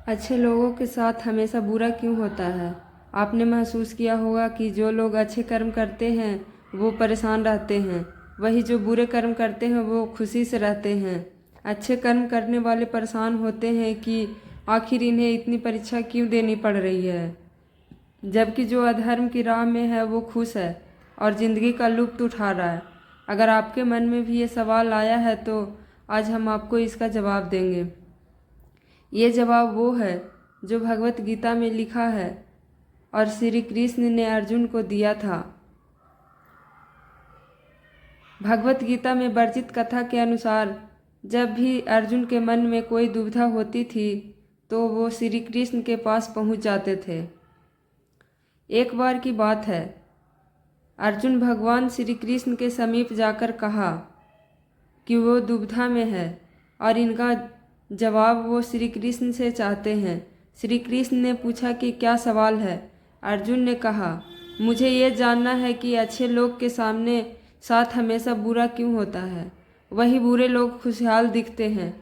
अच्छे लोगों के साथ हमेशा बुरा क्यों होता है? आपने महसूस किया होगा कि जो लोग अच्छे कर्म करते हैं वो परेशान रहते हैं, वही जो बुरे कर्म करते हैं वो खुशी से रहते हैं। अच्छे कर्म करने वाले परेशान होते हैं कि आखिर इन्हें इतनी परीक्षा क्यों देनी पड़ रही है, जबकि जो अधर्म की राह में है वो खुश है और ज़िंदगी का लुत्फ़ उठा रहा है। अगर आपके मन में भी ये सवाल आया है तो आज हम आपको इसका जवाब देंगे। ये जवाब वो है जो भगवत गीता में लिखा है और श्री कृष्ण ने अर्जुन को दिया था। भगवत गीता में वर्णित कथा के अनुसार जब भी अर्जुन के मन में कोई दुविधा होती थी तो वो श्री कृष्ण के पास पहुंच जाते थे। एक बार की बात है, अर्जुन भगवान श्री कृष्ण के समीप जाकर कहा कि वो दुविधा में है और इनका जवाब वो श्री कृष्ण से चाहते हैं। श्री कृष्ण ने पूछा कि क्या सवाल है? अर्जुन ने कहा, मुझे ये जानना है कि अच्छे लोग के सामने साथ हमेशा बुरा क्यों होता है, वही बुरे लोग खुशहाल दिखते हैं।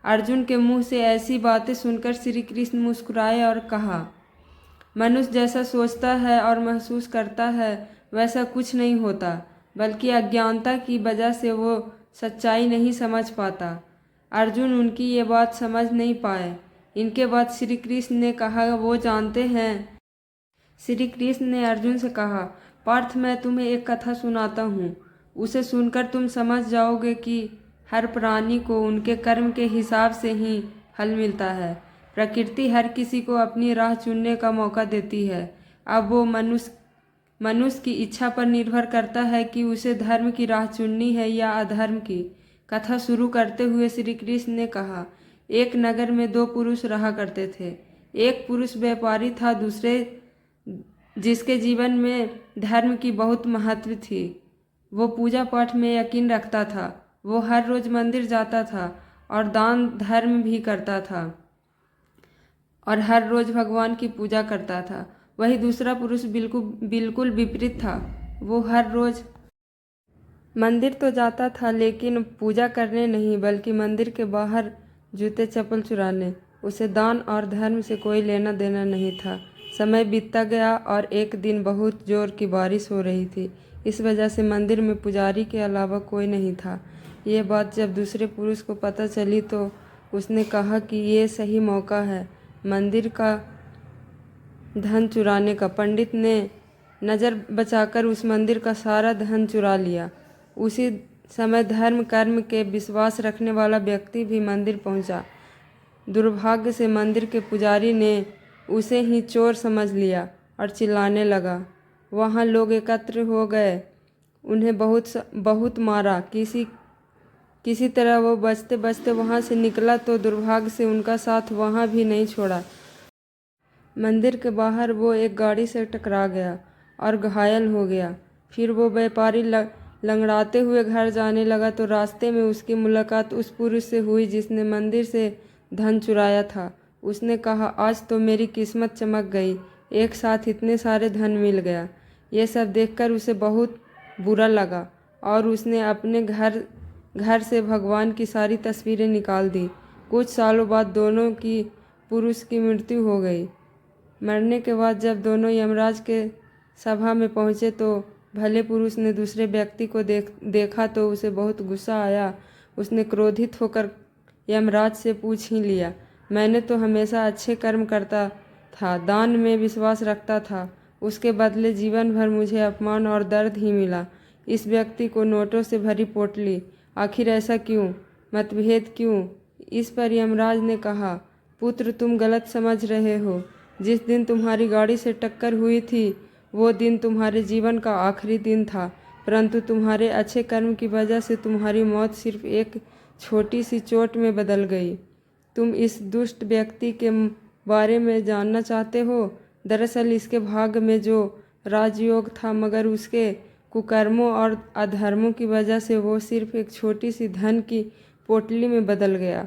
अर्जुन के मुंह से ऐसी बातें सुनकर श्री कृष्ण मुस्कुराए और कहा, मनुष्य जैसा सोचता है और महसूस करता है वैसा कुछ नहीं होता, बल्कि अज्ञानता की वजह से वो सच्चाई नहीं समझ पाता। अर्जुन उनकी ये बात समझ नहीं पाए। इनके बाद श्री कृष्ण ने कहा, वो जानते हैं। श्री कृष्ण ने अर्जुन से कहा, पार्थ मैं तुम्हें एक कथा सुनाता हूँ, उसे सुनकर तुम समझ जाओगे कि हर प्राणी को उनके कर्म के हिसाब से ही फल मिलता है। प्रकृति हर किसी को अपनी राह चुनने का मौका देती है। अब वो मनुष्य की इच्छा पर निर्भर करता है कि उसे धर्म की राह चुननी है या अधर्म की। कथा शुरू करते हुए श्री कृष्ण ने कहा, एक नगर में दो पुरुष रहा करते थे। एक पुरुष व्यापारी था, दूसरे जिसके जीवन में धर्म की बहुत महत्व थी। वो पूजा पाठ में यकीन रखता था। वो हर रोज मंदिर जाता था और दान धर्म भी करता था और हर रोज भगवान की पूजा करता था। वही दूसरा पुरुष बिल्कुल विपरीत था। वो हर रोज मंदिर तो जाता था लेकिन पूजा करने नहीं, बल्कि मंदिर के बाहर जूते चप्पल चुराने। उसे दान और धर्म से कोई लेना देना नहीं था। समय बीतता गया और एक दिन बहुत जोर की बारिश हो रही थी। इस वजह से मंदिर में पुजारी के अलावा कोई नहीं था। ये बात जब दूसरे पुरुष को पता चली तो उसने कहा कि ये सही मौका है मंदिर का धन चुराने का। पंडित ने नज़र बचाकर उस मंदिर का सारा धन चुरा लिया। उसी समय धर्म कर्म के विश्वास रखने वाला व्यक्ति भी मंदिर पहुंचा। दुर्भाग्य से मंदिर के पुजारी ने उसे ही चोर समझ लिया और चिल्लाने लगा। वहाँ लोग एकत्र हो गए, उन्हें बहुत मारा। किसी तरह वो बचते बचते वहाँ से निकला तो दुर्भाग्य से उनका साथ वहाँ भी नहीं छोड़ा। मंदिर के बाहर वो एक गाड़ी से टकरा गया और घायल हो गया। फिर वो व्यापारी लंगड़ाते हुए घर जाने लगा तो रास्ते में उसकी मुलाकात उस पुरुष से हुई जिसने मंदिर से धन चुराया था। उसने कहा, आज तो मेरी किस्मत चमक गई, एक साथ इतने सारे धन मिल गया। ये सब देखकर उसे बहुत बुरा लगा और उसने अपने घर से भगवान की सारी तस्वीरें निकाल दी। कुछ सालों बाद दोनों की पुरुष की मृत्यु हो गई। मरने के बाद जब दोनों यमराज के सभा में पहुँचे तो भले पुरुष ने दूसरे व्यक्ति को देखा तो उसे बहुत गुस्सा आया। उसने क्रोधित होकर यमराज से पूछ ही लिया, मैंने तो हमेशा अच्छे कर्म करता था, दान में विश्वास रखता था, उसके बदले जीवन भर मुझे अपमान और दर्द ही मिला। इस व्यक्ति को नोटों से भरी पोटली, आखिर ऐसा क्यों? मतभेद क्यों? इस पर यमराज ने कहा, पुत्र तुम गलत समझ रहे हो। जिस दिन तुम्हारी गाड़ी से टक्कर हुई थी वो दिन तुम्हारे जीवन का आखिरी दिन था, परंतु तुम्हारे अच्छे कर्म की वजह से तुम्हारी मौत सिर्फ एक छोटी सी चोट में बदल गई। तुम इस दुष्ट व्यक्ति के बारे में जानना चाहते हो? दरअसल इसके भाग्य में जो राजयोग था, मगर उसके कुकर्मों और अधर्मों की वजह से वो सिर्फ एक छोटी सी धन की पोटली में बदल गया।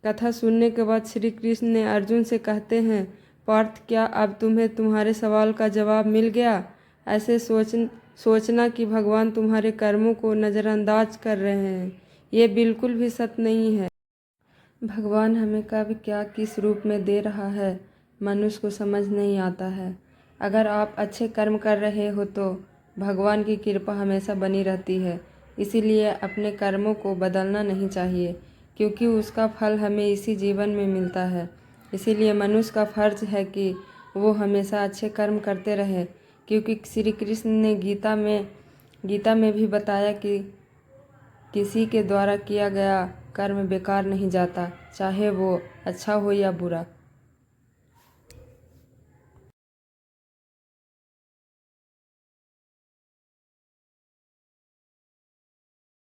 कथा सुनने के बाद श्री कृष्ण ने अर्जुन से कहते हैं, पार्थ क्या अब तुम्हें तुम्हारे सवाल का जवाब मिल गया? ऐसे सोचना कि भगवान तुम्हारे कर्मों को नज़रअंदाज कर रहे हैं, ये बिल्कुल भी सत्य नहीं है। भगवान हमें कब क्या किस रूप में दे रहा है मनुष्य को समझ नहीं आता है। अगर आप अच्छे कर्म कर रहे हो तो भगवान की कृपा हमेशा बनी रहती है। इसीलिए अपने कर्मों को बदलना नहीं चाहिए, क्योंकि उसका फल हमें इसी जीवन में मिलता है। इसीलिए मनुष्य का फर्ज है कि वो हमेशा अच्छे कर्म करते रहे, क्योंकि श्री कृष्ण ने गीता में भी बताया कि किसी के द्वारा किया गया कर्म बेकार नहीं जाता, चाहे वो अच्छा हो या बुरा।